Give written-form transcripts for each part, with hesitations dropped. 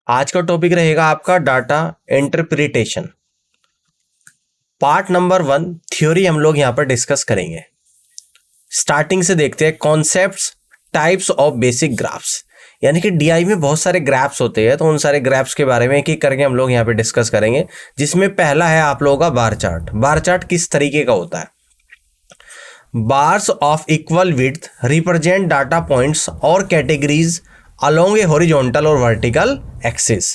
आज का टॉपिक रहेगा आपका data interpretation. Part number 1 theory हम लोग यहाँ पर डिस्कस करेंगे। स्टार्टिंग से देखते हैं concepts, types of basic graphs. यानी कि डीआई में बहुत सारे ग्राफ्स होते हैं, तो उन सारे ग्राफ्स के बारे में एक एक करके हम लोग यहाँ पे डिस्कस करेंगे। जिसमें पहला है आप लोगों का बार चार्ट। बार चार्ट किस तरीके का होता है? Bars of equal width represent data points और categories along a horizontal or vertical axis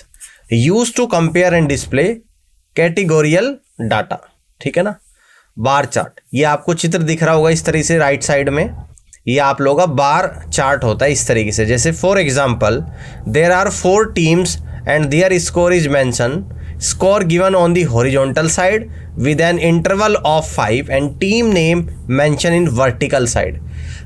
used to compare and display categorical data। ठीक है ना। बार चार्ट, ये आपको चित्र दिख रहा होगा इस तरीके से राइट साइड में। ये आप लोगों का बार चार्ट होता है इस तरीके से। जैसे for example there are 4 teams and their score is mention, score given on the horizontal side with an interval of 5 and team name mention in vertical side.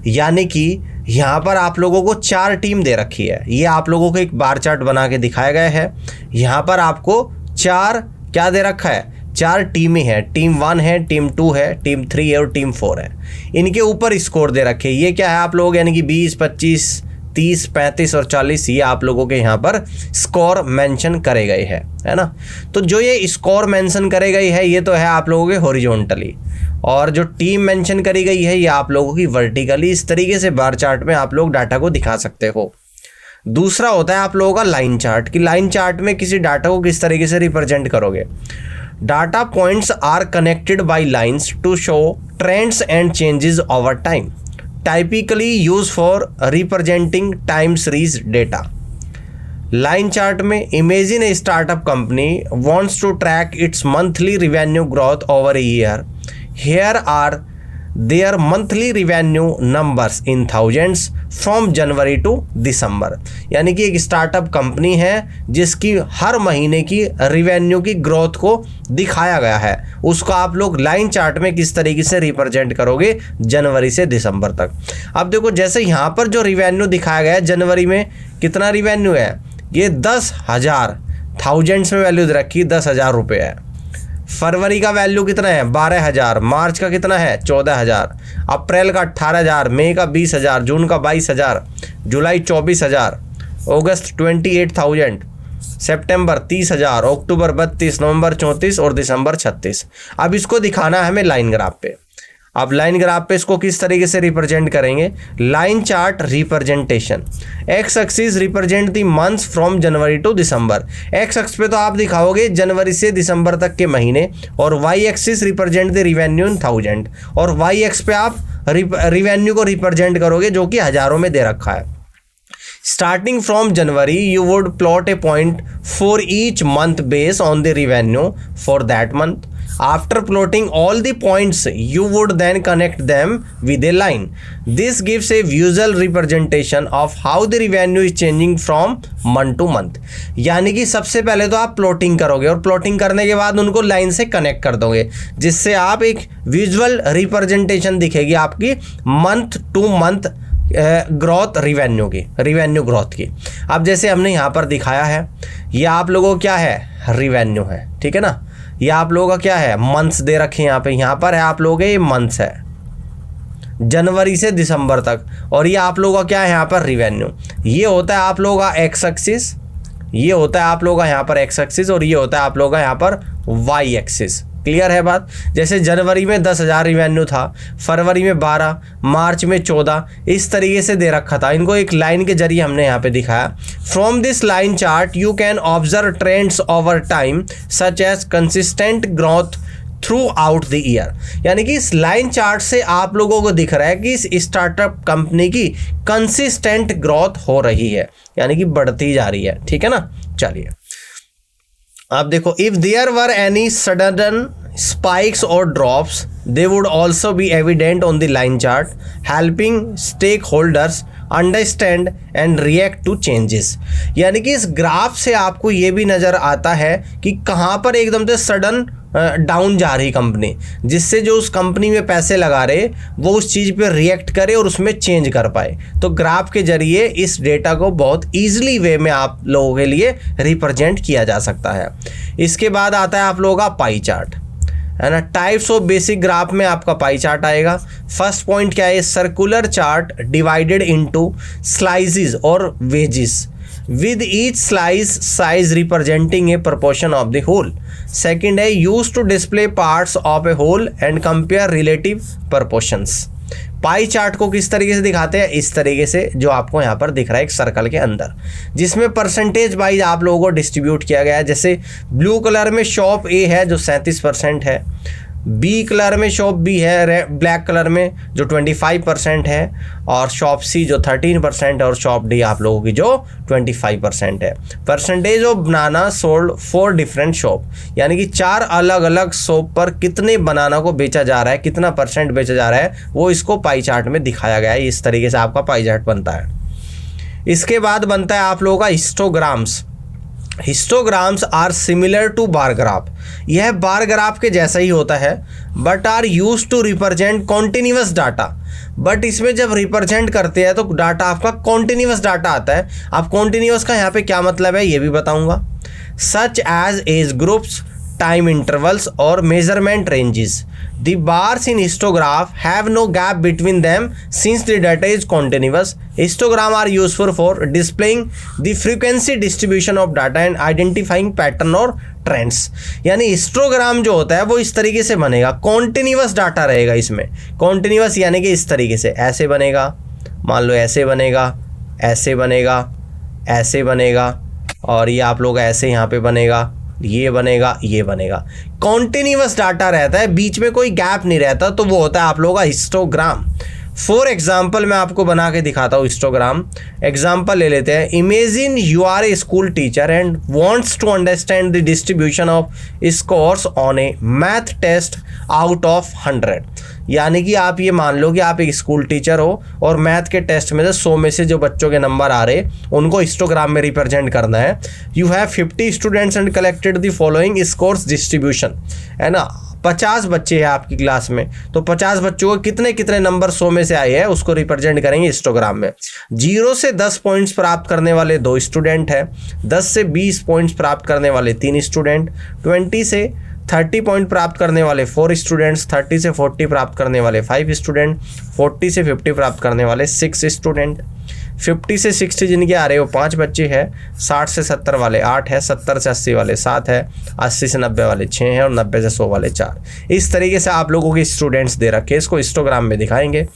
यानी कि यहाँ पर आप लोगों को 4 टीम दे रखी है। ये आप लोगों को एक बार चार्ट बना के दिखाया गया है। यहाँ पर आपको 4 क्या दे रखा है? 4 टीमें हैं। टीम 1 है, टीम 2 है, टीम 3 है और टीम 4 है। इनके ऊपर स्कोर दे रखे। ये क्या है आप लोग, यानी कि 20, 25, 30, 35 और 40 ये आप लोगों के यहाँ पर स्कोर मेंशन करे गए हैं, है ना। तो जो ये स्कोर मेंशन करे गई है ये तो है आप लोगों के हॉरिजॉन्टली, और जो टीम मेंशन करी गई है ये आप लोगों की वर्टिकली। इस तरीके से बार चार्ट में आप लोग डाटा को दिखा सकते हो। दूसरा होता है आप लोगों का लाइन चार्ट। कि लाइन चार्ट में किसी डाटा को किस तरीके से रिप्रेजेंट करोगे। Data points are connected by lines to show trends and changes over time, typically use for representing time series data. Line chart में imagine a startup company wants to track its monthly revenue growth over a year. Here are their monthly revenue numbers in thousands from January to December। यानी कि एक startup company है जिसकी हर महीने की revenue की growth को दिखाया गया है। उसको आप लोग लाइन चार्ट में किस तरीके से रिप्रेजेंट करोगे, जनवरी से दिसंबर तक। अब देखो जैसे यहाँ पर जो रेवेन्यू दिखाया गया है, जनवरी में कितना रेवेन्यू है, ये 10,000 थाउजेंड्स में वैल्यू रखी 10,000 रुपये है। फरवरी का वैल्यू कितना है, 12,000। मार्च का कितना है, 14,000। अप्रैल का 18,000। मई का 20,000। जून का 22,000। जुलाई 24,000। अगस्त 28,000। सितंबर 30,000। अक्टूबर 32। नवंबर 34 और दिसंबर 36। अब इसको दिखाना है हमें लाइन ग्राफ पे। अब लाइन ग्राफ पे इसको किस तरीके से रिप्रेजेंट करेंगे? Line chart representation. X axis represent the months from January to December. X X पे तो आप दिखाओगे जनवरी से दिसंबर तक के महीने, और Y axis represent the revenue in thousand, और वाई एक्स पे आप रिवेन्यू को रिप्रेजेंट करोगे जो कि हजारों में दे रखा है। Starting from January, you would plot a point for each month based on the revenue for that month. After plotting all the points, you would then connect them with a line. This gives a visual representation of how the revenue is changing from month to month. यानी कि सबसे पहले तो आप plotting करोगे, और plotting करने के बाद उनको लाइन से कनेक्ट कर दोगे, जिससे आप एक विजुअल रिप्रेजेंटेशन दिखेगी आपकी month two month growth revenue growth की। अब जैसे हमने यहाँ पर दिखाया है, ये आप लोगों को क्या है, रेवेन्यू है, ठीक है ना। ये आप लोगों का क्या है, मंथ्स दे रखे हैं यहाँ पर है आप लोगों के, ये मंथ्स है जनवरी से दिसंबर तक। और ये आप लोगों का क्या है यहाँ पर, रेवेन्यू। ये होता है आप लोगों का एक्स एक्सिस, ये होता है आप लोगों का यहाँ पर एक्स एक्सिस, और ये होता है आप लोगों का यहाँ पर वाई एक्सिस। क्लियर है बात। जैसे जनवरी में 10,000 रिवेन्यू था, फरवरी में 12, मार्च में 14, इस तरीके से दे रखा था। इनको एक लाइन के जरिए हमने यहाँ पे दिखाया। From this line chart you can observe trends over time such as consistent growth throughout the year. यानी कि इस लाइन चार्ट से आप लोगों को दिख रहा है कि इस स्टार्टअप कंपनी की कंसिस्टेंट ग्रोथ हो रही है, यानी कि बढ़ती जा रही है, ठीक है ना। चलिए अब देखो, if there were any sudden spikes or drops they would also be evident on the line chart, helping stakeholders understand and react to changes। यानी कि इस ग्राफ से आपको ये भी नज़र आता है कि कहाँ पर एकदम से सडन डाउन जा रही कंपनी, जिससे जो उस कंपनी में पैसे लगा रहे वो उस चीज़ पे रिएक्ट करे और उसमें चेंज कर पाए। तो ग्राफ के जरिए इस डेटा को बहुत ईजिली वे में आप लोगों के लिए रिप्रेजेंट किया जा सकता है। इसके बाद आता है आप लोगों का पाई चार्ट, है ना। टाइप्स ऑफ बेसिक ग्राफ में आपका पाई चार्ट आएगा। फर्स्ट पॉइंट क्या है, circular chart divided into slices और wages. with each slice size representing a proportion of the whole. Second है used to display parts of a whole and compare relative proportions. Pie chart को किस तरीके से दिखाते हैं, इस तरीके से जो आपको यहाँ पर दिख रहा है एक सर्कल के अंदर, जिसमें परसेंटेज वाइज आप लोगों को डिस्ट्रीब्यूट किया गया है। जैसे ब्लू कलर में शॉप ए है जो 37% है, बी कलर में शॉप बी है, ब्लैक कलर में जो 25% है, और शॉप सी जो 13% है, और शॉप डी आप लोगों की जो 25% है। Percentage of banana sold 4 different shop, यानी कि 4 अलग अलग शॉप पर कितने बनाना को बेचा जा रहा है, कितना परसेंट बेचा जा रहा है, वो इसको पाई चार्ट में दिखाया गया है। इस तरीके से आपका पाई चार्ट बनता है। इसके बाद बनता है आप लोगों का histograms. Histograms are similar to bar graph. यह बार ग्राफ के जैसा ही होता है, but are use to represent continuous data. But इसमें जब रिप्रेजेंट करते हैं तो डाटा आपका कॉन्टिन्यूअस डाटा आता है। अब कॉन्टिन्यूअस का यहाँ पे क्या मतलब है ये भी बताऊंगा। Such as age groups, time intervals or measurement ranges. The bars in histograph have no gap between them since the data is continuous. Histogram are useful for displaying the frequency distribution of data and identifying pattern or trends. यानी histogram जो होता है वो इस तरीके से बनेगा, continuous data रहेगा इसमें। कॉन्टिन्यूअस यानी कि इस तरीके से ऐसे बनेगा, मान लो ऐसे बनेगा, ऐसे बनेगा, ऐसे बनेगा, और ये आप लोग ऐसे यहाँ पे बनेगा, ये बनेगा, ये बनेगा। कॉन्टिन्यूअस डाटा रहता है, बीच में कोई गैप नहीं रहता, तो वो होता है आप लोगों का हिस्टोग्राम। फॉर एग्जाम्पल मैं आपको बना के दिखाता हूँ हिस्टोग्राम। एग्जाम्पल ले लेते हैं। Imagine you are a school teacher and wants to understand the distribution of scores on a math test out of 100। यानी कि आप ये मान लो कि आप एक स्कूल टीचर हो और मैथ के टेस्ट में से 100 में से जो बच्चों के नंबर आ रहे उनको हिस्टोग्राम में रिप्रेजेंट करना है। You have 50 students and collected the following scores distribution, है ना। 50 बच्चे हैं आपकी क्लास में, तो 50 बच्चों को कितने कितने नंबर 100 में से आए हैं उसको रिप्रेजेंट करेंगे हिस्टोग्राम में। 0 से 10 पॉइंट्स प्राप्त करने वाले 2 स्टूडेंट हैं, 10 से 20 पॉइंट्स प्राप्त करने वाले 3 स्टूडेंट, 20 से 30 पॉइंट प्राप्त करने वाले 4 स्टूडेंट्स, 30 से 40 प्राप्त करने वाले 5 स्टूडेंट, 40 से 50 प्राप्त करने वाले 6 स्टूडेंट, 50 से 60 जिनके आ रहे हो 5 बच्चे हैं, 60 से 70 वाले 8 है, 70 से 80 वाले 7 है, 80 से 90 वाले 6 हैं, और 90 से 100 वाले 4। इस तरीके से आप लोगों के स्टूडेंट्स दे रखे, इसको हिस्टोग्राम में दिखाएंगे।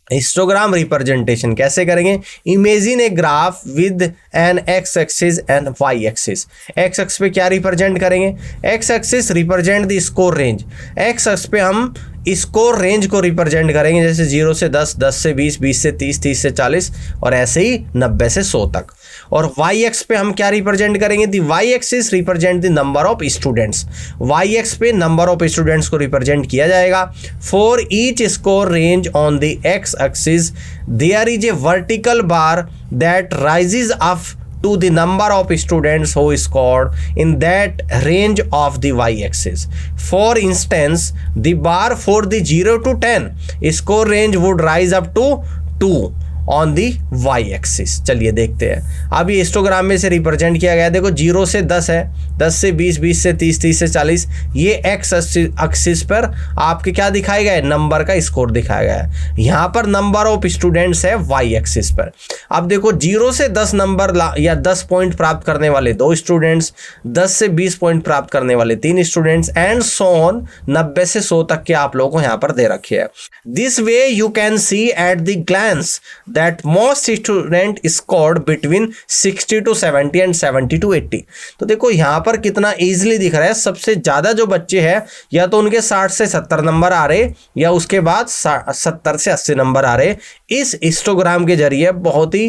हिस्टोग्राम रिप्रेजेंटेशन कैसे करेंगे। Imagine a graph with an X axis and Y axis. X X पे क्या रिप्रेजेंट करेंगे, X axis represent the score range. X X पे हम स्कोर रेंज को रिप्रेजेंट करेंगे, जैसे 0 से 10, 10 से 20, 20 से 30, 30 से 40, और ऐसे ही 90 से 100 तक। और वाई एक्स पे हम क्या रिप्रेजेंट करेंगे, the Y axis represent the number of students. Y X पे नंबर ऑफ स्टूडेंट्स को रिप्रेजेंट किया जाएगा। For each score range on the X axis there is a vertical bar that rises up to the number of students who scored in that range of the y-axis. For instance, the bar for the 0 to 10 score range would rise up to 2 on the Y axis. चलिए देखते हैं। अब ये histogram में से represent किया गया, देखो 0 से 10 है, 10 से 20, 20 से 30, 30 से 40, ये एक्स एक्सिस पर आपके क्या दिखाया गया है, नंबर का स्कोर दिखाया गया है। यहाँ पर नंबर ऑफ स्टूडेंट्स है वाई एक्सिस पर। अब देखो 0 से 10 नंबर या 10 पॉइंट प्राप्त करने वाले 2 स्टूडेंट्स, 10 से 20 पॉइंट प्राप्त करने वाले 3 स्टूडेंट्स, एंड सो ऑन 90 से 100 तक के आप लोगों को यहाँ पर दे रखे है। This way you can see at the glance that most student scored between 60 to 70 and 70 to 80। तो देखो यहाँ पर कितना इजीली दिख रहा है, सबसे ज़्यादा जो बच्चे हैं या तो उनके 60 से 70 नंबर आ रहे या उसके बाद 70 से 80 नंबर आ रहे। इस हिस्टोग्राम के जरिए बहुत ही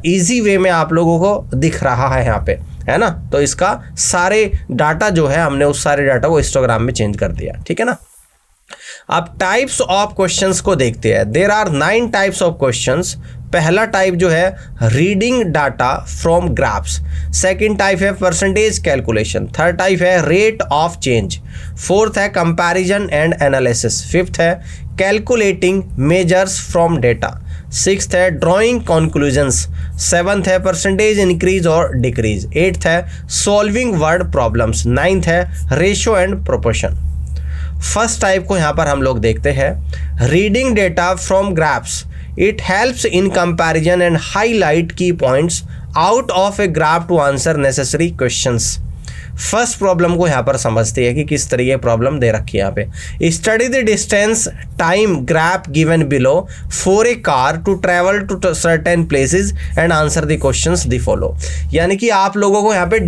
इजी वे में आप लोगों को दिख रहा है यहाँ पे, है ना। तो इसका सारे डाटा जो है हमने उस सारे डाटा को हिस्टोग्राम में चेंज कर दिया, ठीक है ना। अब टाइप्स ऑफ क्वेश्चंस को देखते हैं। There are 9 types of questions. पहला टाइप जो है reading data from graphs, second type है परसेंटेज कैलकुलेशन, थर्ड टाइप है रेट ऑफ चेंज, फोर्थ है कंपैरिजन एंड एनालिसिस, फिफ्थ है calculating measures from data, sixth है ड्राइंग कंक्लूजन्स, सेवंथ है percentage increase और डिक्रीज, एट्थ है सॉल्विंग वर्ड प्रॉब्लम्स, नाइन्थ है ratio and proportion. First type को यहाँ पर हम लोग देखते हैं। Reading data from graphs, it helps in comparison and highlight key points out of a graph to answer necessary questions. First problem को यहाँ पर समझते हैं कि किस तरीके प्रॉब्लम दे रखी है यहाँ पे। Study the distance time graph given below for a car to travel to certain places and answer the questions the follow. यानी कि आप लोगों को यहाँ पे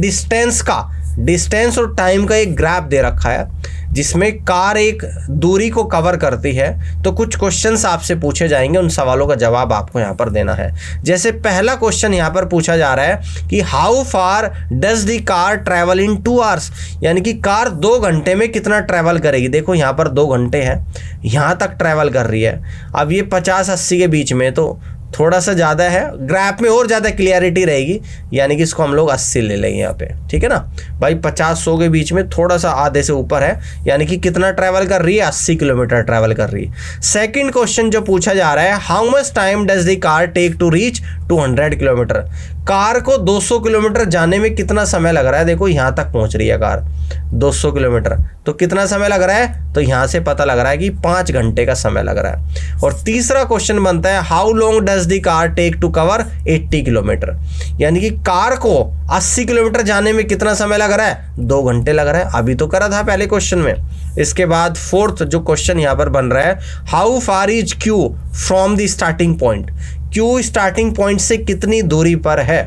डिस्टेंस और टाइम का एक ग्राफ दे रखा है जिसमें कार एक दूरी को कवर करती है, तो कुछ क्वेश्चंस आपसे पूछे जाएंगे, उन सवालों का जवाब आपको यहाँ पर देना है। जैसे पहला क्वेश्चन यहाँ पर पूछा जा रहा है कि how far does the car travel in 2 hours, यानी कि कार 2 घंटे में कितना ट्रैवल करेगी। देखो यहाँ पर 2 घंटे हैं, यहाँ तक ट्रैवल कर रही है। अब ये 50-80 के बीच में तो थोड़ा सा ज़्यादा है, ग्राफ में और ज़्यादा क्लियरिटी रहेगी, यानी कि इसको हम लोग 80 ले लेंगे यहाँ पे, ठीक है ना भाई। 50-100 के बीच में थोड़ा सा आधे से ऊपर है, यानी कि कितना ट्रैवल कर रही है, 80 किलोमीटर ट्रैवल कर रही है। सेकंड क्वेश्चन जो पूछा जा रहा है, how much time does the car take to reach 200 kilometre, car को 200 किलोमीटर जाने में कितना समय लग रहा है। देखो यहाँ तक पहुँच रही है कार 200 किलोमीटर, तो कितना समय लग रहा है, तो यहाँ से पता लग रहा है कि 5 घंटे का समय लग रहा है। और तीसरा क्वेश्चन बनता है, how long does the car take to cover 80 kilometre, यानी कि कार को 80 किलोमीटर जाने में कितना समय लग रहा है, 2 घंटे लग रहा है। अभी तो करा था पहले क्वेश्चन में। इसके बाद फोर्थ जो क्वेश्चन यहाँ पर बन रहा है, how far is Q from the starting point, Q starting point से कितनी दूरी पर है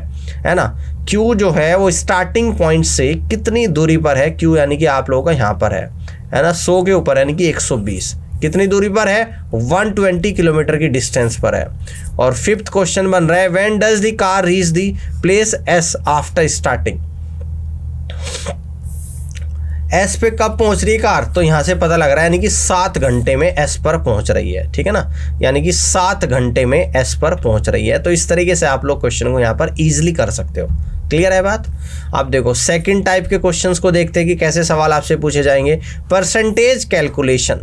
ना। क्यू जो है वो स्टार्टिंग पॉइंट से कितनी दूरी पर है, क्यू यानी कि आप लोगों का यहाँ पर है ना, 100 के ऊपर यानी कि 120, कितनी दूरी पर है, 120 किलोमीटर की डिस्टेंस पर है। और फिफ्थ क्वेश्चन बन रहा है, when does the car reach the place S after starting, S पे कब पहुंच रही है कार, तो यहां से पता लग रहा है यानी कि 7 घंटे में एस पर पहुंच रही है, ठीक है ना, यानी कि 7 घंटे में एस पर पहुंच रही है। तो इस तरीके से आप लोग क्वेश्चन को यहां पर इजीली कर सकते हो। क्लियर है बात। अब देखो सेकंड टाइप के क्वेश्चंस को देखते हैं कि कैसे सवाल आपसे पूछे जाएंगे। परसेंटेज कैलकुलेशन,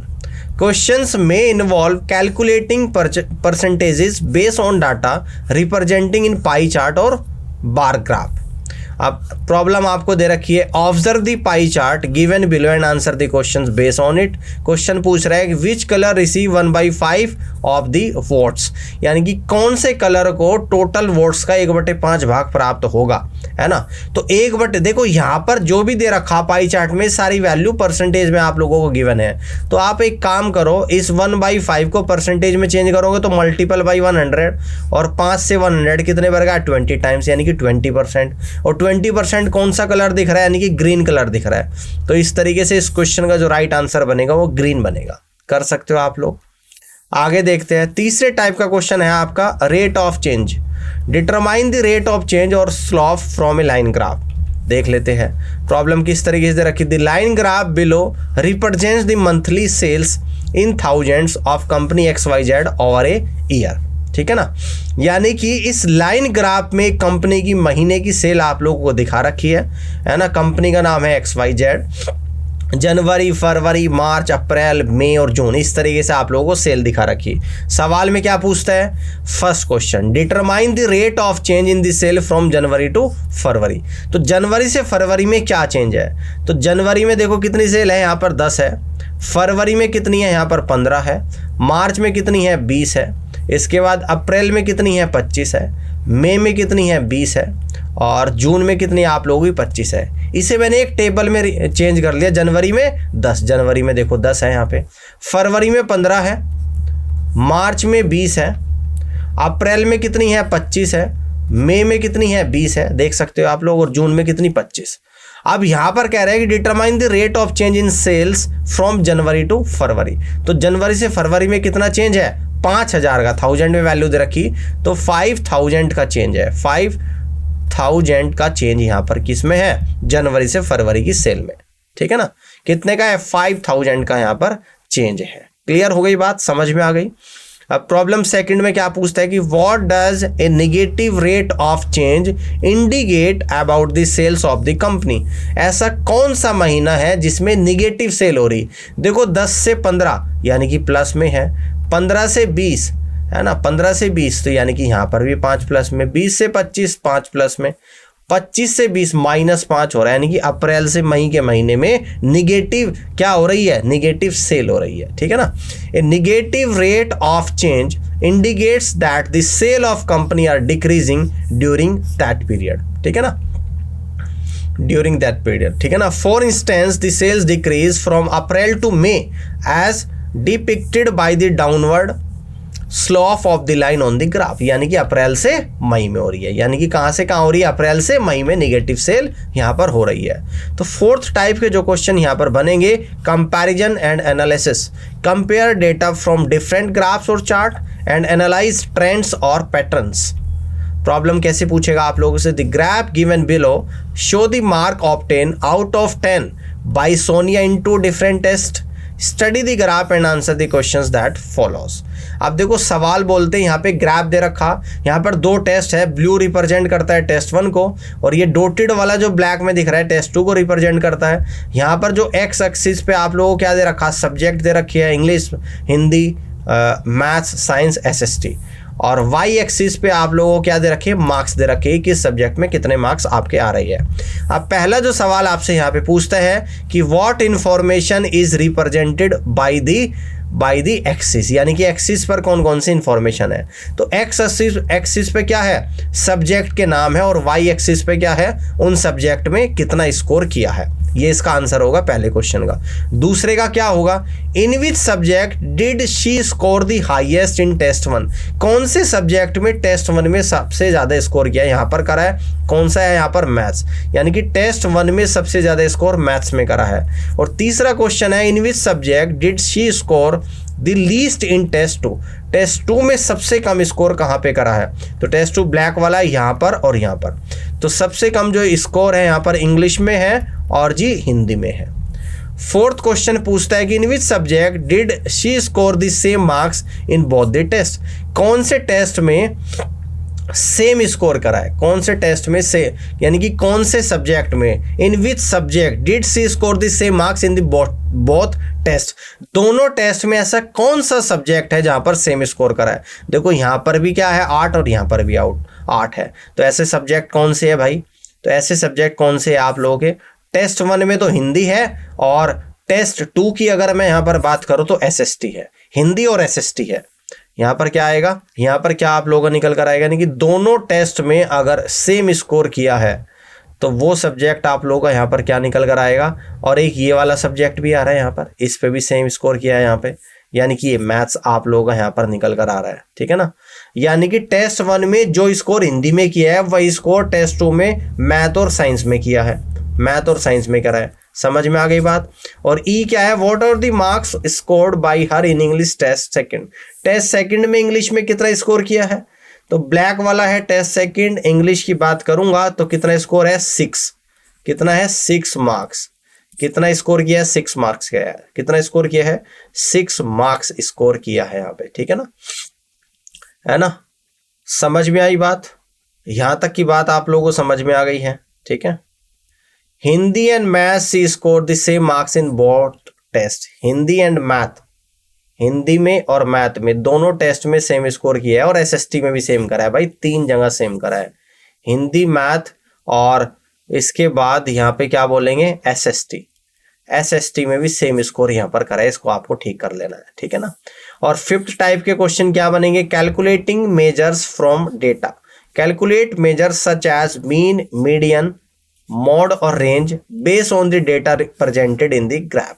क्वेश्चंस में involve calculating percentages based on data representing in pie chart और बार ग्राफ। अब प्रॉब्लम आपको दे रखी है, observe the pie chart given below and answer the questions based on it. Question पूछ रहा है कि which colour receive 1/5 of the votes, यानी कि कौन से कलर को टोटल वोट्स का 1/5 भाग प्राप्त होगा, है ना। तो 1/, देखो यहाँ पर जो भी दे रखा पाई चार्ट में सारी वैल्यू परसेंटेज में आप लोगों को गिवन है। तो आप एक काम करो, इस 1/5 को परसेंटेज में चेंज करोगे तो मल्टीपल बाई 100, और 5 से 100 कितने बार का, 20 टाइम्स, यानी कि 20%। और 20% कौन सा कलर दिख रहा है, यानी कि ग्रीन कलर दिख रहा है। तो इस तरीके से इस क्वेश्चन का जो राइट आंसर बनेगा वो ग्रीन बनेगा। कर सकते हो आप लोग। आगे देखते हैं, तीसरे टाइप का क्वेश्चन है आपका rate of change. Determine the rate of change और slope from a line graph. देख लेते हैं प्रॉब्लम किस तरीके से रखी। The line graph below represents the monthly sales in thousands of company XYZ over a year, ठीक है ना। यानी कि इस लाइन ग्राफ में कंपनी की महीने की सेल आप लोगों को दिखा रखी है ना। कंपनी का नाम है XYZ। जनवरी, फरवरी, मार्च, अप्रैल, मई और जून, इस तरीके से आप लोगों को सेल दिखा रखी। सवाल में क्या पूछता है, first question, determine the rate of change in the sale from January to February. तो जनवरी से फरवरी में क्या चेंज है, तो जनवरी में देखो कितनी सेल है, यहाँ पर 10 है। फरवरी में कितनी है, यहाँ पर 15 है। मार्च में कितनी है, 20 है। इसके बाद अप्रैल में कितनी है, 25 है। मई में कितनी है, 20 है। और जून में कितनी आप लोगों की 25 है। इसे मैंने एक टेबल में चेंज कर लिया। जनवरी में 10, जनवरी में देखो 10 है यहाँ पे। फरवरी में 15 है। मार्च में 20 है। अप्रैल में कितनी है, 25 है। मई में कितनी है, 20 है, देख सकते हो आप लोग। और जून में कितनी, 25। अब यहाँ पर कह रहे हैं कि determine the rate of change in sales from January to February. तो जनवरी से फरवरी में कितना चेंज है, 5000 का, 1000 में वैल्यू दे रखी, तो 5000 का चेंज है। 5000 का चेंज यहाँ पर किस में है, जनवरी से फरवरी की सेल में, ठीक है ना। कितने का है, 5000 का यहाँ पर चेंज है। क्लियर हो गई बात, समझ में आ गई। अब प्रॉब्लम सेकंड में क्या पूछता है कि what does a negative rate of change indicate about the sales of the company. ऐसा कौन सा महीना है जिसमें नेगेटिव सेल हो रही। देखो 10 से 15 यानी कि प्लस में है, 15 से 20 है ना, 15 से 20 तो यानी कि यहाँ पर भी 5 प्लस में, 20 से 25 5 प्लस में, 25 से 20 -5 हो रहा है, यानी कि अप्रैल से मई के महीने में निगेटिव क्या हो रही है, निगेटिव सेल हो रही है, ठीक है ना। A negative rate of change indicates that the sale of company are decreasing during that period, ठीक है ना, ड्यूरिंग दैट पीरियड, ठीक है ना। For instance the sales decrease from April to May as depicted by the downward slope of the line on the graph, यानी कि अप्रैल से मई में हो रही है, यानी कि कहां से कहां हो रही है, अप्रैल से मई में निगेटिव सेल यहां पर हो रही है। तो फोर्थ टाइप के जो क्वेश्चन यहां पर बनेंगे, comparison and analysis, compare data from different graphs और चार्ट एंड एनालाइज ट्रेंड्स और पैटर्न्स। प्रॉब्लम कैसे पूछेगा आप लोगों से, the graph given below show the mark obtain out of 10 by Sonia in 2 different test, study the graph and answer the questions that follows. अब देखो सवाल बोलते हैं, यहाँ पे ग्राफ दे रखा, यहाँ पर 2 टेस्ट है, ब्लू रिप्रेजेंट करता है टेस्ट 1 को और ये डॉटेड वाला जो ब्लैक में दिख रहा है टेस्ट 2 को रिप्रेजेंट करता है। यहाँ पर जो एक्स एक्सिस पे आप लोगों को क्या दे रखा, सब्जेक्ट दे रखी है, English, Hindi, maths, science, SST, और वाई एक्सिस पे आप लोगों को क्या दे रखे, मार्क्स दे रखे, किस सब्जेक्ट में कितने मार्क्स आपके आ रही है। अब पहला जो सवाल आपसे यहाँ पे पूछता है कि what information is represented by the axis, यानी कि एक्सिस पर कौन कौन सी इंफॉर्मेशन है। तो एक्स एक्सिस पे क्या है, सब्जेक्ट के नाम है, और वाई एक्सिस पे क्या है, उन सब्जेक्ट में कितना स्कोर किया है। ये इसका आंसर होगा पहले क्वेश्चन का। दूसरे का क्या होगा, in which subject did she score the highest in test 1, कौन से सब्जेक्ट में टेस्ट 1 में सबसे ज्यादा स्कोर किया, यहाँ पर करा है, कौन सा है यहाँ पर, मैथ्स, यानी कि टेस्ट 1 में सबसे ज्यादा स्कोर मैथ्स में करा है। और तीसरा क्वेश्चन है, in which subject did she score the least in test 2, टेस्ट 2 में सबसे कम स्कोर कहाँ पे करा है, तो टेस्ट 2 ब्लैक वाला है यहाँ पर और यहाँ पर। तो सबसे कम जो स्कोर है यहाँ पर इंग्लिश में है और जी हिंदी में है। फोर्थ क्वेश्चन पूछता है कि in which subject did she score the same marks in both the test, कौन से टेस्ट में सेम स्कोर करा है, कौन से टेस्ट में से, यानी कि कौन से सब्जेक्ट में, in which subject did she score the same marks in the both test, दोनों टेस्ट में ऐसा कौन सा सब्जेक्ट है जहां पर सेम स्कोर करा है। देखो यहां पर भी क्या है 8 और यहां पर भी 8 है, तो ऐसे सब्जेक्ट कौन से है भाई, तो ऐसे सब्जेक्ट कौन से है आप लोगों के, टेस्ट 1 में तो हिंदी है और टेस्ट 2 की अगर मैं यहां पर बात करूं तो एसएसटी है, हिंदी और एसएसटी है। यहाँ पर क्या आएगा, यहाँ पर क्या आप लोगों का निकल कर आएगा, यानी कि दोनों टेस्ट में अगर सेम स्कोर किया है तो वो सब्जेक्ट आप लोगों का यहाँ पर क्या निकल कर आएगा। और एक ये वाला सब्जेक्ट भी आ रहा है यहाँ पर, इस पे भी सेम स्कोर किया है यहाँ पे, यानी कि ये मैथ्स आप लोगों का यहाँ पर निकल कर आ रहा है, ठीक है ना। यानी कि टेस्ट 1 में जो स्कोर हिंदी में किया है वही स्कोर टेस्ट 2 में मैथ और साइंस में किया है, मैथ और साइंस में करा है। समझ में आ गई बात। और ई क्या है, what are the marks scored by her in English test second, test second में इंग्लिश में कितना स्कोर किया है, तो ब्लैक वाला है टेस्ट सेकंड, इंग्लिश की बात करूंगा तो कितना स्कोर है 6, कितना है 6 मार्क्स, कितना स्कोर किया है 6 मार्क्स किया है, कितना स्कोर किया है 6 मार्क्स स्कोर किया है यहाँ पे, ठीक है ना। समझ में आई बात, यहां तक की बात आप लोगों को समझ में आ गई है, ठीक है। Hindi and math she score the same marks in both test, Hindi and math, Hindi में और मैथ में दोनों टेस्ट में सेम स्कोर किया है और एसएसटी में भी सेम करा है भाई, 3 जगह सेम करा है, हिंदी, मैथ और इसके बाद यहाँ पे क्या बोलेंगे एसएसटी में भी सेम स्कोर यहाँ पर करा है, इसको आपको ठीक कर लेना है, ठीक है ना। और 5th टाइप के क्वेश्चन क्या बनेंगे, calculating measures from data, calculate measures such as mean, median, mode और range based on the data presented in the graph.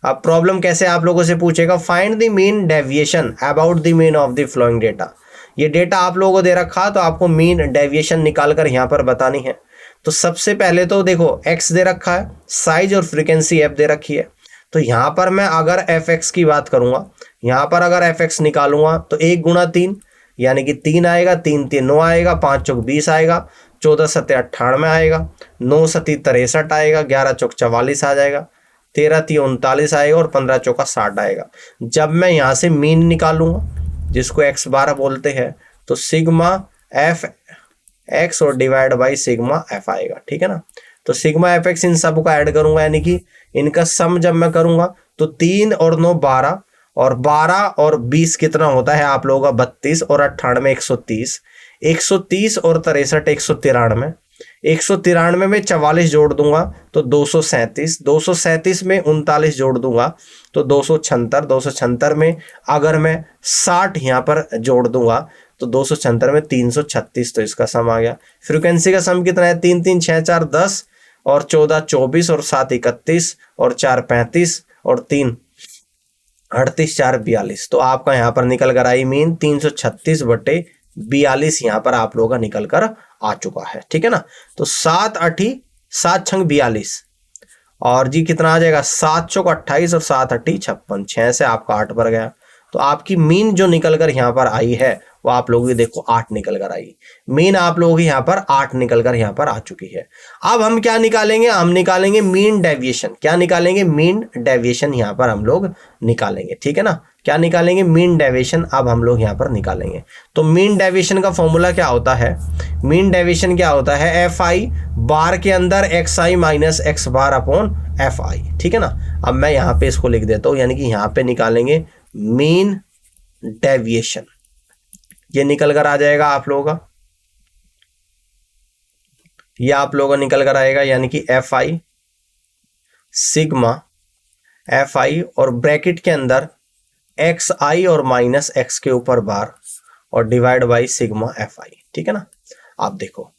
अब प्रॉब्लम कैसे आप लोगों से पूछेगा, find the mean deviation about the mean of the following data, ये data आप लोगों को दे रखा तो आपको मीन डेविएशन निकाल कर यहाँ पर बतानी है। तो सबसे पहले तो देखो एक्स दे रखा है, साइज और फ्रीक्वेंसी एफ दे रखी है, तो यहाँ पर मैं अगर एफ एक्स की बात करूंगा, यहाँ पर अगर एफ एक्स निकालूंगा तो 1 गुणा 3 यानी कि 3 आएगा, 3 3 9 आएगा, 5 चौक 20 आएगा, 14 7 98 आएगा, 9 7 63 आएगा, 11 चौक 44 आ जाएगा, 13 3 39 आएगा और 15 चौका 60 आएगा। जब मैं यहाँ से मीन निकालूंगा जिसको एक्स बार बोलते हैं तो सिग्मा एफ एक्स और डिवाइड बाई सिग्मा एफ आएगा, ठीक है ना। तो सिग्मा एफ एक्स इन सब का ऐड करूंगा, यानी कि इनका सम जब मैं करूंगा तो 3 और 9 12 और 12 और 20 कितना होता है आप लोगों का 32 और 98 130, 130 और 63 193, 193 में 44 जोड़ दूंगा तो 237, 237 में 39 जोड़ दूंगा तो 276, 276 में अगर मैं 60 यहाँ पर जोड़ दूंगा तो 276 में 336, तो इसका सम आ गया। फ्रीक्वेंसी का सम कितना है, 3 3 6 4 10 और 14 24 और 7 31 और 4 35 और 3 38 4 42, तो आपका यहाँ पर निकल कर आई मीन 336/42 यहाँ पर आप लोगों का निकल कर आ चुका है। ठीक है ना, तो 7 छंग 42 और जी कितना आ जाएगा 7 चौक 28 और 7 8 56, 6 से आपका 8 पर गया। तो आपकी मीन जो निकल कर यहाँ पर आई है वो आप लोगों की देखो 8 निकल कर आई। मीन आप लोगों की यहाँ पर 8 निकल कर यहाँ पर आ चुकी है। अब हम क्या निकालेंगे, हम निकालेंगे मीन डेविएशन। क्या निकालेंगे, मीन डेविएशन यहाँ पर हम लोग निकालेंगे। ठीक है ना, क्या निकालेंगे, मीन डेविएशन अब हम लोग यहाँ पर निकालेंगे। तो मीन डेविएशन का फॉर्मूला क्या होता है, मीन डेविएशन क्या होता है, एफ आई बार के अंदर x I minus X bar upon F I. ठीक है ना, अब मैं यहाँ पे इसको लिख देता हूँ, यानी कि यहाँ पे निकालेंगे मीन डेविएशन। ये निकल कर आ जाएगा आप लोगों का, ये आप लोगों का निकल कर आएगा, यानी कि एफ आई सिग्मा एफ आई और ब्रैकेट के अंदर एक्स आई और माइनस एक्स के ऊपर बार और डिवाइड बाई सिग्मा एफ आई। ठीक है ना, आप देखो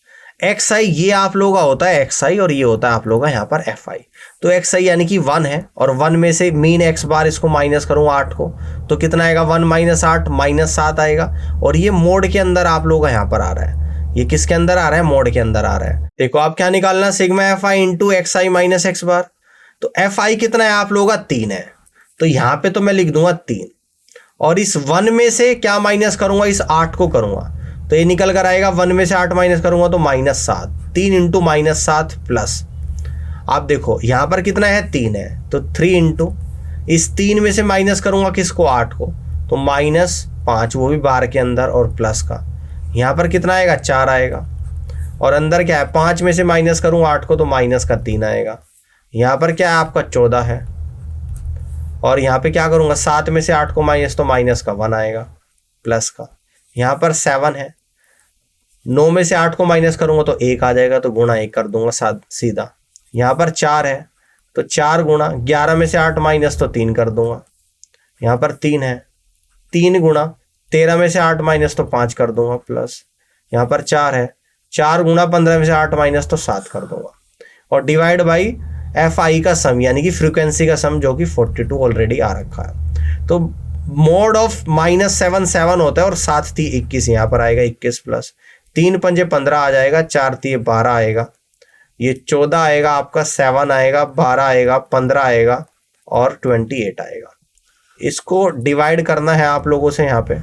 एक्स आई ये आप लोगों का होता है एक्स आई और ये होता है आप लोगों का यहाँ पर एफ आई। तो एक्स आई यानी कि 1 है और 1 में से मीन एक्स बार इसको माइनस करूँगा 8 को, तो कितना आएगा 1 माइनस 8 माइनस 7 आएगा। और ये मोड के अंदर आप लोगों का यहाँ पर आ रहा है, ये किसके अंदर आ रहा है, मोड के अंदर आ रहा है। देखो आप क्या निकालना, sigma F I into X I minus X bar. तो एफ आई कितना है आप लोगों का 3 है, तो यहाँ पे तो मैं लिख दूंगा 3 और इस 1 में से क्या माइनस करूंगा, इस 8 को करूंगा, तो ये निकल कर आएगा 1 में से 8 माइनस करूंगा तो -7, 3 इंटू -7 प्लस, आप देखो यहाँ पर कितना है 3 है, तो 3 इंटू इस 3 में से माइनस करूंगा किसको, 8 को, तो -5 वो भी बार के अंदर और प्लस का, यहाँ पर कितना आएगा 4 आएगा और अंदर क्या है 5 में से माइनस करूंगा 8 को तो माइनस का 3 आएगा। यहाँ पर क्या है आपका 14 है और यहाँ पे क्या करूंगा 7 में से 8 को माइनस तो माइनस का 1 आएगा प्लस का। यहाँ पर 7 है, 9 में से 8 को माइनस करूंगा तो 1 आ जाएगा तो गुणा 1 कर दूंगा सीधा। यहाँ पर 4 है तो 4 गुणा 11 में से 8 माइनस तो 3 कर दूंगा। यहाँ पर 3 है, 3 गुणा 13 में से 8 माइनस तो 5 कर दूंगा प्लस। यहाँ पर 4 है, 4 गुणा 15 में से 8 माइनस तो 7 कर दूंगा और डिवाइड बाई एफ आई का सम यानी कि फ्रीक्वेंसी का सम जो कि 42 ऑलरेडी आ रखा है। तो मोड ऑफ -7 7 होता है और 7 3 21 यहाँ पर आएगा 21 प्लस 3 पंजे 15 आ जाएगा, 4 3 12 आएगा, ये 14 आएगा आपका, 7 आएगा, 12 आएगा, 15 आएगा और 28 आएगा। इसको डिवाइड करना है आप लोगों से, यहाँ पे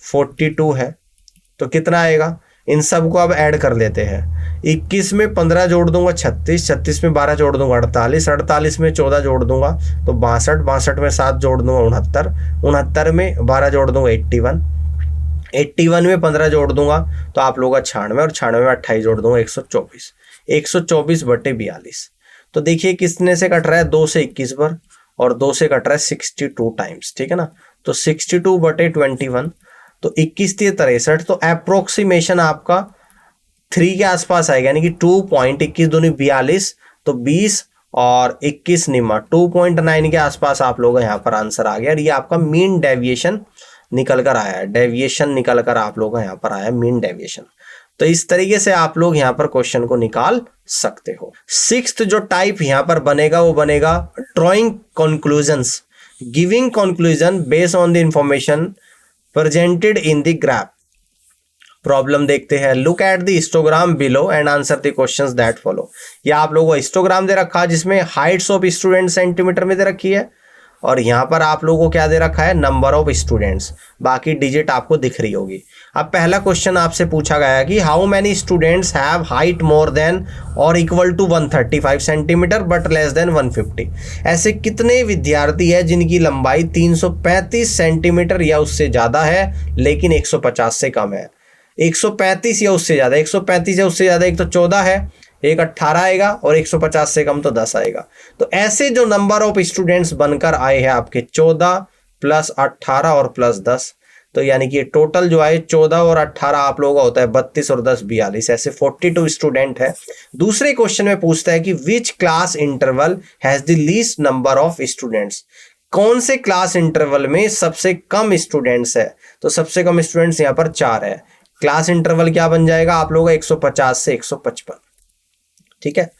42 है तो कितना आएगा, इन सब को अब ऐड कर लेते हैं। 21 में 15 जोड़ दूंगा 36, 36 में 12 जोड़ दूंगा 48, 48 में 14 जोड़ दूंगा तो 62, 62 में 7 जोड़ दूंगा 69, 69 में 12 जोड़ दूंगा 81, 81 में 15 जोड़ दूंगा तो आप लोगों का 96 और 96 में 28 जोड़ दूंगा 124, 124/42। तो देखिए किसने से कट रहा है, 2 से 21 पर और 2 से कट रहा है 62 टाइम्स। ठीक है ना, तो 62/21 तो 21 3 63, तो अप्रोक्सीमेशन आपका 3 के आसपास आएगा, यानी कि 2.21 दूनी 42 तो 20 और 21 निमा 2.9 के आसपास आप लोगों का यहाँ पर आंसर आ गया। और ये आपका मीन डेविएशन निकल कर आया है, डेविएशन निकल कर आप लोगों का यहाँ पर आया मीन डेविएशन। तो इस तरीके से आप लोग यहाँ पर क्वेश्चन को निकाल सकते हो। 6th जो टाइप यहाँ पर बनेगा वो बनेगा drawing conclusions, giving conclusion based on the information presented in the graph. Problem देखते हैं, look at the histogram below and answer the questions that follow. ये आप लोगों को हिस्टोग्राम दे रखा है जिसमें हाइट्स ऑफ स्टूडेंट सेंटीमीटर में दे रखी है और यहाँ पर आप लोगों को क्या दे रखा है, नंबर ऑफ स्टूडेंट्स, बाकी डिजिट आपको दिख रही होगी। अब पहला क्वेश्चन आपसे पूछा गया है कि how many students have height more than और equal to 135 centimetre but less than 150। ऐसे कितने विद्यार्थी है जिनकी लंबाई 335 सेंटीमीटर या उससे ज़्यादा है लेकिन 150 से कम है। 135 या उससे ज़्यादा, 135 या उससे ज़्यादा एक तो 14 है, एक 18 आएगा और 150 से कम तो 10 आएगा। तो ऐसे जो नंबर ऑफ स्टूडेंट्स बनकर आए हैं आपके 14 प्लस 18 और प्लस 10, तो यानी कि टोटल जो है 14 और 18 आप लोगों का होता है 32 और 10 42, ऐसे 42 स्टूडेंट है। दूसरे क्वेश्चन में पूछता है कि which class interval has the least number of students, कौन से क्लास इंटरवल में सबसे कम स्टूडेंट्स है। तो सबसे कम स्टूडेंट्स यहाँ पर 4 है। क्लास इंटरवल क्या बन जाएगा आप लोगों का 150 से 155। ठीक है,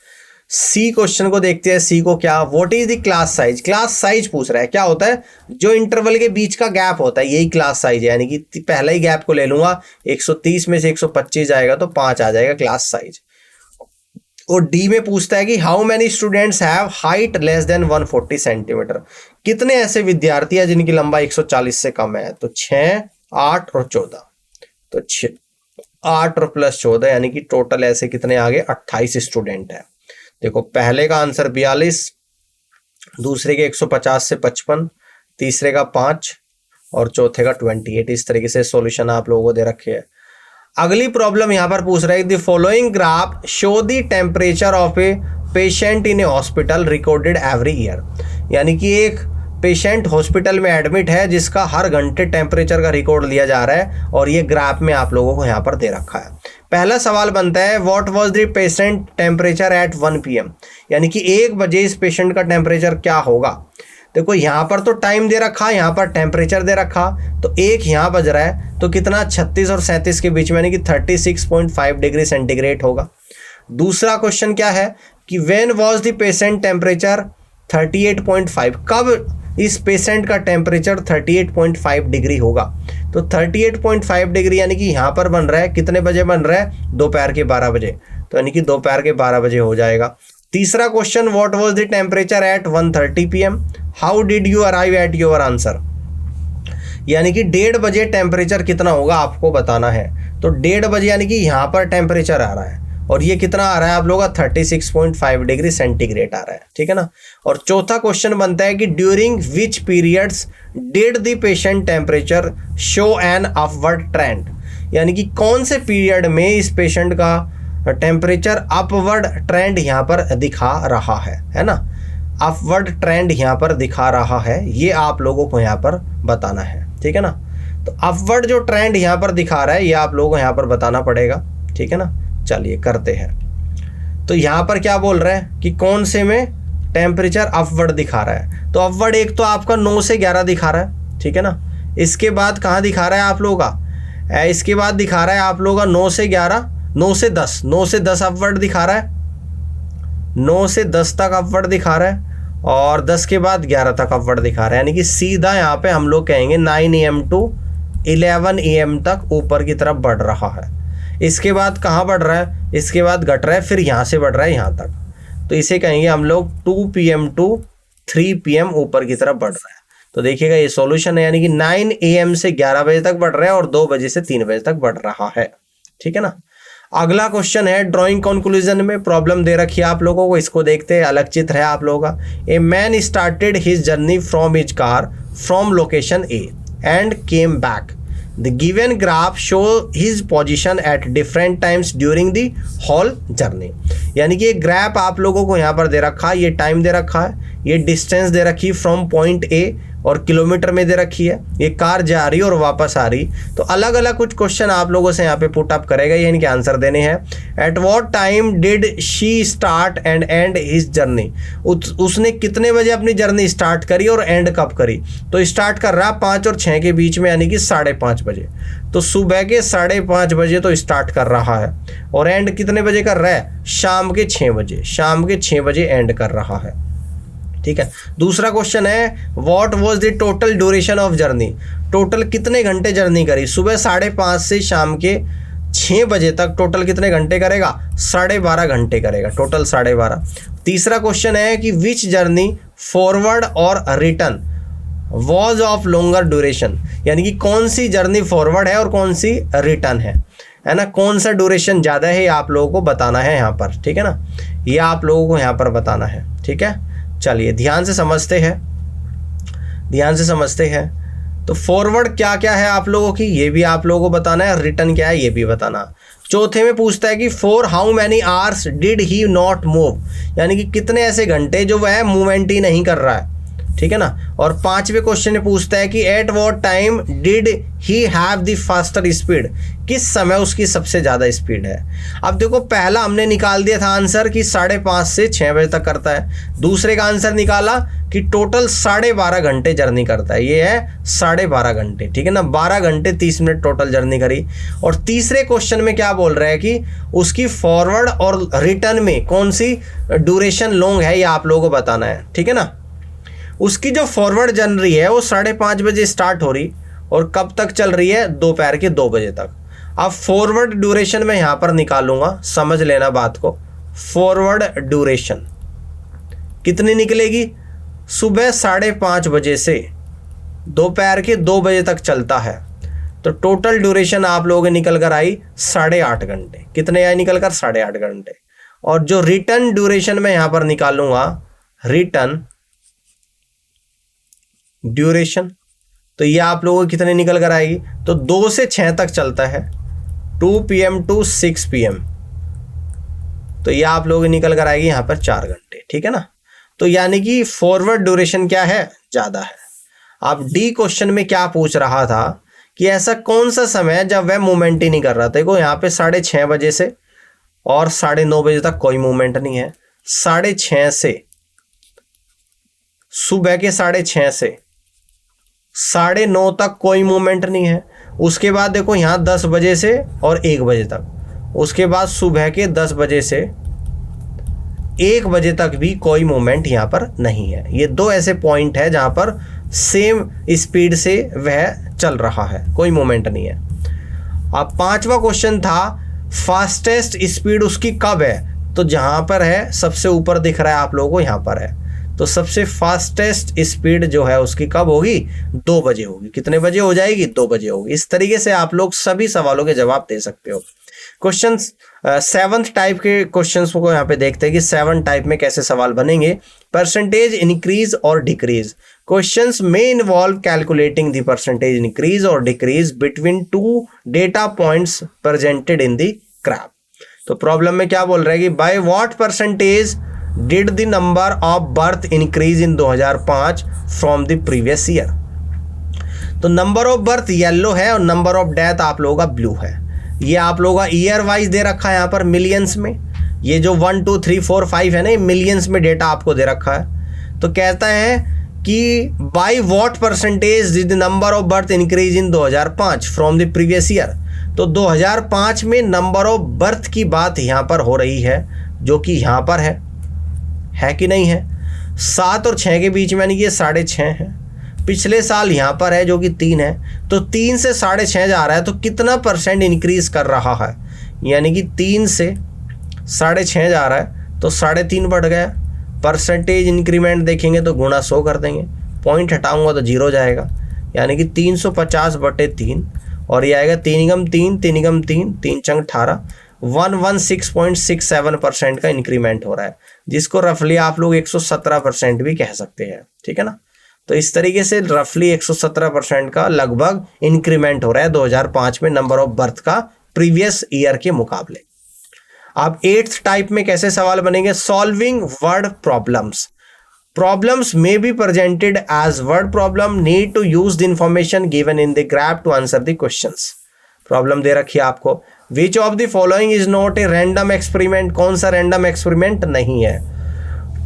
सी क्वेश्चन को देखते हैं। सी को क्या, what is the class size, class size पूछ रहा है। क्या होता है, जो इंटरवल के बीच का गैप होता है यही क्लास साइज है, यानी कि पहला ही गैप को ले लूंगा, 130 में से 125 जाएगा तो 5 आ जाएगा क्लास साइज। और डी में पूछता है कि how many students have height less than 140 centimetre, कितने ऐसे विद्यार्थी हैं जिनकी लंबाई 140 से कम है। तो 6, 8 और 14, तो 8 और प्लस 14 यानी कि टोटल ऐसे कितने आ गए, 28 स्टूडेंट है। देखो पहले का आंसर 42, दूसरे के 150 से 55, तीसरे का 5 और चौथे का 28। इस तरीके से सॉल्यूशन आप लोगों को दे रखे हैं। अगली प्रॉब्लम यहां पर पूछ रहा है the following graph show the temperature of a patient in A hospital recorded every year, यानी कि एक पेशेंट हॉस्पिटल में एडमिट है जिसका हर घंटे टेम्परेचर का रिकॉर्ड लिया जा रहा है और ये ग्राफ में आप लोगों को यहाँ पर दे रखा है। पहला सवाल बनता है what was the patient temperature at 1 PM, यानी कि 1 बजे इस पेशेंट का टेम्परेचर क्या होगा। देखो यहाँ पर तो टाइम दे रखा, यहाँ पर टेम्परेचर दे रखा, तो एक यहाँ बज रहा है तो कितना 36 और 37 के बीच में, यानी कि 36.5 डिग्री सेंटीग्रेड होगा। दूसरा क्वेश्चन क्या है कि when was the patient temperature 38.5, कब इस पेशेंट का टेम्परेचर 38.5 डिग्री होगा। तो 38.5 डिग्री यानी कि यहाँ पर बन रहा है कितने बजे बन रहा है, दोपहर के 12 बजे, तो यानी कि दोपहर के 12 बजे हो जाएगा। तीसरा question what was the temperature at 1:30 PM, how did you arrive at your answer, यानी कि 1:30 बजे टेम्परेचर कितना होगा आपको बताना है। तो 1:30 बजे यानी कि यहाँ पर टेम्परेचर आ रहा है और ये कितना आ रहा है आप लोगों का 36.5 डिग्री सेंटीग्रेड आ रहा है। ठीक है ना। और चौथा क्वेश्चन बनता है कि during which periods did the patient temperature show an upward trend, यानी कि कौन से पीरियड में इस पेशेंट का टेम्परेचर अपवर्ड ट्रेंड यहाँ पर दिखा रहा है ना। अपवर्ड ट्रेंड यहाँ पर दिखा रहा है, ये आप लोगों को यहाँ पर बताना है। ठीक है ना। तो अपवर्ड जो ट्रेंड यहाँ पर दिखा रहा है ये आप लोगों को यहाँ पर बताना पड़ेगा। ठीक है ना। चलिए करते हैं। तो यहाँ पर क्या बोल रहा है कि कौन से में टेम्परेचर अपवर्ड दिखा रहा है। तो अपवर्ड एक तो आपका 9 से 11 दिखा रहा है। ठीक है ना। इसके बाद कहाँ दिखा रहा है आप लोगों का, इसके बाद दिखा रहा है आप लोगों का 9 से 11, 9 से 10, 9 से 10 अपवर्ड दिखा रहा है, 9 से 10 तक अपवर्ड दिखा रहा है और 10 के बाद 11 तक अपवर्ड दिखा रहा है, यानी कि सीधा यहाँ पे हम लोग कहेंगे 9 AM टू 11 AM तक ऊपर की तरफ बढ़ रहा है। इसके बाद कहाँ बढ़ रहा है, इसके बाद घट रहा है, फिर यहाँ से बढ़ रहा है यहाँ तक, तो इसे कहेंगे हम लोग 2 PM टू 3 PM ऊपर की तरफ बढ़ रहा है। तो देखिएगा ये सॉल्यूशन है, यानी कि 9 AM से 11 बजे तक बढ़ रहा है और 2 बजे से 3 बजे तक बढ़ रहा है। ठीक है ना। अगला क्वेश्चन है ड्राइंग कंक्लूजन में प्रॉब्लम दे रखी है आप लोगों को, इसको देखते हैं। अलग चित्र है आप लोगों का। A man started his journey from his car from location A and came back. The given graph show his position at different times during the whole journey, यानी कि ये ग्राफ आप लोगों को यहाँ पर दे रखा है, ये टाइम दे रखा है, ये डिस्टेंस दे रखी है फ्रॉम पॉइंट ए और किलोमीटर में दे रखी है, ये कार जा रही और वापस आ रही। तो अलग अलग कुछ क्वेश्चन आप लोगों से यहाँ पे पुट अप करेगा, ये इनके आंसर देने हैं। At what time did she start and and his journey, उसने कितने बजे अपनी जर्नी स्टार्ट करी और एंड कब करी। तो स्टार्ट कर रहा 5 और 6 के बीच में, यानी कि 5:30 बजे। तो सुबह के 5:30 बजे तो स्टार्ट कर रहा है और एंड कितने बजे कर रहा है, शाम के 6 बजे, शाम के 6 बजे एंड कर रहा है। ठीक है। दूसरा क्वेश्चन है what was the total duration of journey, total कितने घंटे जर्नी करी। सुबह 5:30 से शाम के 6 बजे तक टोटल कितने घंटे करेगा, 12.5 घंटे करेगा, टोटल 12.5। तीसरा क्वेश्चन है कि विच जर्नी फॉरवर्ड और return was of longer duration, यानी कि कौन सी जर्नी फॉरवर्ड है और कौन सी रिटर्न है ना। कौन सा ड्यूरेशन ज़्यादा है ये आप लोगों को बताना है यहाँ पर। ठीक है ना। ये आप लोगों को यहाँ पर बताना है। ठीक है। चलिए ध्यान से समझते हैं, ध्यान से समझते हैं। तो फॉरवर्ड क्या क्या है आप लोगों की, ये भी आप लोगों को बताना है, रिटर्न क्या है ये भी बताना। चौथे में पूछता है कि for how many hours did he not move, यानी कि कितने ऐसे घंटे जो वह मूवमेंट ही नहीं कर रहा है। ठीक है ना। और 5वें क्वेश्चन में पूछता है कि at what time did he have the faster speed, किस समय उसकी सबसे ज़्यादा स्पीड है। अब देखो पहला हमने निकाल दिया था आंसर कि 5:30 से 6 बजे तक करता है। दूसरे का आंसर निकाला कि टोटल 12.5 घंटे जर्नी करता है, ये है 12.5 घंटे, ठीक है ना। 12 घंटे 30 मिनट टोटल जर्नी करी। और तीसरे क्वेश्चन में क्या बोल रहा है कि उसकी फॉरवर्ड और रिटर्न में कौन सी ड्यूरेशन लॉन्ग है, ये आप लोगों को बताना है, ठीक है ना। उसकी जो फॉरवर्ड जर्नी है वो 5:30 बजे स्टार्ट हो रही और कब तक चल रही है, दोपहर के 2 बजे तक। अब फॉरवर्ड ड्यूरेशन में यहाँ पर निकालूंगा, समझ लेना बात को। फॉरवर्ड ड्यूरेशन कितनी निकलेगी, सुबह 5:30 बजे से दोपहर के 2 बजे तक चलता है, तो टोटल ड्यूरेशन आप लोगों की निकल कर आई 8.5 घंटे। कितने आए निकल कर, 8.5 घंटे। और जो रिटर्न ड्यूरेशन में यहाँ पर निकालूंगा, रिटर्न ड्यूरेशन, तो ये आप लोगों को कितने निकल कर आएगी, तो 2 से 6 तक चलता है, 2 PM टू 6 PM, तो ये आप लोगों की निकल कर आएगी यहाँ पर 4 घंटे, ठीक है ना। तो यानी कि फॉरवर्ड ड्यूरेशन क्या है, ज़्यादा है। अब डी क्वेश्चन में क्या पूछ रहा था कि ऐसा कौन सा समय है जब वह मूवमेंट ही नहीं कर रहा था। देखो यहाँ पे 6:30 बजे से और 9:30 बजे तक कोई मूवमेंट नहीं है, 6:30 से सुबह के 6:30 से 9:30 तक कोई मूवमेंट नहीं है। उसके बाद देखो यहाँ 10 बजे से और 1 बजे तक, उसके बाद सुबह के 10 बजे से 1 बजे तक भी कोई मूवमेंट यहाँ पर नहीं है। ये 2 ऐसे पॉइंट है जहाँ पर सेम स्पीड से वह चल रहा है, कोई मूवमेंट नहीं है। अब 5वां क्वेश्चन था फास्टेस्ट स्पीड उसकी कब है, तो जहाँ पर है सबसे ऊपर दिख रहा है आप लोगों को, यहाँ पर है, तो सबसे फास्टेस्ट स्पीड जो है उसकी कब होगी, 2 बजे होगी। कितने बजे हो जाएगी, 2 बजे होगी। इस तरीके से आप लोग सभी सवालों के जवाब दे सकते हो। क्वेश्चन 7th टाइप के क्वेश्चंस को यहाँ पे देखते हैं कि 7 टाइप में कैसे सवाल बनेंगे। परसेंटेज इंक्रीज और डिक्रीज, क्वेश्चंस में involve calculating the percentage increase और decrease between 2 data points presented in the graph. तो प्रॉब्लम में क्या बोल रहा है कि by what percentage did the number of birth increase in 2005 from the previous year. तो नंबर ऑफ बर्थ येलो है और नंबर ऑफ डेथ आप लोगों का ब्लू है। ये आप लोगों का ईयर वाइज दे रखा है यहाँ पर मिलियंस में। ये जो 1 2 3 4 5 है ना, ये मिलियंस में डेटा आपको दे रखा है। तो कहता है कि by what percentage did the number of birth increase in 2005 from the previous year. तो 2005 में नंबर ऑफ बर्थ की बात यहाँ पर हो रही है, जो कि यहाँ पर है कि नहीं है। 7 और 6 के बीच में यानी कि ये 6.5 है। पिछले साल यहाँ पर है जो कि 3 है, तो 3 से 6.5 जा रहा है, तो कितना परसेंट इंक्रीज कर रहा है, यानी कि 3 से 6.5 जा रहा है तो 3.5 बढ़ गया। परसेंटेज इंक्रीमेंट देखेंगे तो गुणा 100 कर देंगे, पॉइंट हटाऊंगा तो 0 जाएगा, यानी कि 350/3 और ये आएगा 3 × 3 3 × 3 3 चंग 18, 116.67% का इंक्रीमेंट हो रहा है, जिसको रफली आप लोग 117% भी कह सकते हैं, ठीक है ना। तो इस तरीके से रफली 117% का लगभग इंक्रीमेंट हो रहा है 2005 में नंबर ऑफ बर्थ का प्रीवियस ईयर के मुकाबले। अब 8th टाइप में कैसे सवाल बनेंगे, solving word problems. Problems may be presented as word problem, need to use the information given in the graph to answer the questions। Problem दे रखी है आपको, which of the following is not a random experiment, कौन सा random experiment नहीं है।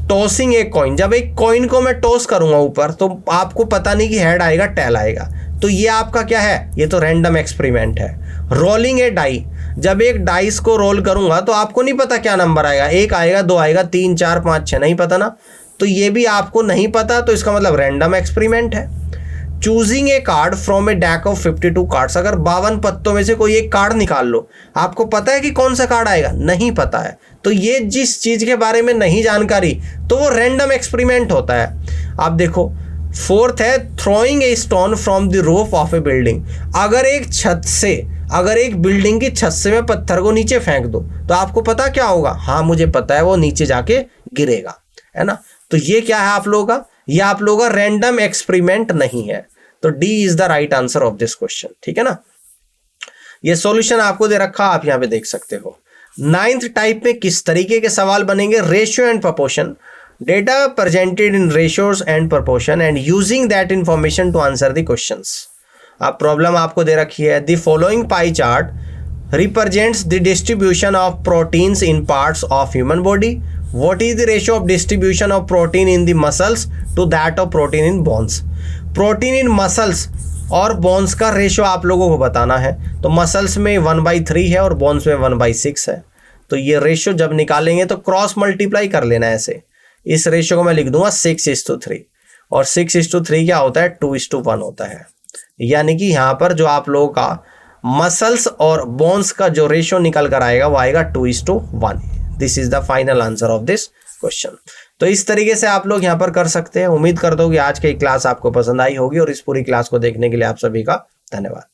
Tossing a coin, जब एक कॉइन को मैं टॉस करूंगा ऊपर तो आपको पता नहीं कि हेड आएगा टेल आएगा, तो ये आपका क्या है, ये तो रैंडम एक्सपेरिमेंट है। रोलिंग ए डाई, जब एक डाइस को रोल करूंगा तो आपको नहीं पता क्या नंबर आएगा, 1 आएगा 2 आएगा 3 4 5 6, नहीं पता ना, तो ये भी आपको नहीं पता, तो इसका मतलब रैंडम एक्सपेरिमेंट है। Choosing a card from A deck of 52 cards, अगर 52 पत्तों में से कोई एक कार्ड निकाल लो, आपको पता है कि कौन सा कार्ड आएगा, नहीं पता है, तो ये जिस चीज के बारे में नहीं जानकारी तो वो रैंडम एक्सपेरिमेंट होता है। आप देखो 4th है throwing a stone from the roof of A building, अगर एक बिल्डिंग की छत से मैं पत्थर को नीचे फेंक दो तो आपको पता क्या होगा, हाँ मुझे पता है वो नीचे जाके गिरेगा, है ना। तो ये क्या है आप लोगों का, ये आप लोगों का रैंडम एक्सपेरिमेंट नहीं है, तो D is the right answer of this question, ठीक है ना। ये सॉल्यूशन आपको दे रखा, आप यहां पे देख सकते हो। 9th टाइप में किस तरीके के सवाल बनेंगे, ratio and proportion. Data presented in ratios and proportion and using that information to answer the questions. अब प्रॉब्लम आपको दे रखी है, the following pie chart represents the distribution of proteins in parts of human body. What is the ratio of distribution of protein in the muscles to that of protein in bones? Protein in muscles और bones का ratio आप लोगों को बताना है। तो muscles में 1/3 है और बोन्स में 1/6 है। तो ये रेशो जब निकालेंगे तो क्रॉस मल्टीप्लाई कर लेना है ऐसे। इस रेशो को मैं लिख दूंगा 6:3 और 6:3 क्या होता है, 2:1 होता है। यानी कि यहाँ पर जो आप लोगों का मसल्स और बोन्स का जो रेशो निकल कर आएगा वो आएगा 2:1। This is the final answer of this question. तो इस तरीके से आप लोग यहाँ पर कर सकते हैं। उम्मीद करता हूँ कि आज की क्लास आपको पसंद आई होगी और इस पूरी क्लास को देखने के लिए आप सभी का धन्यवाद।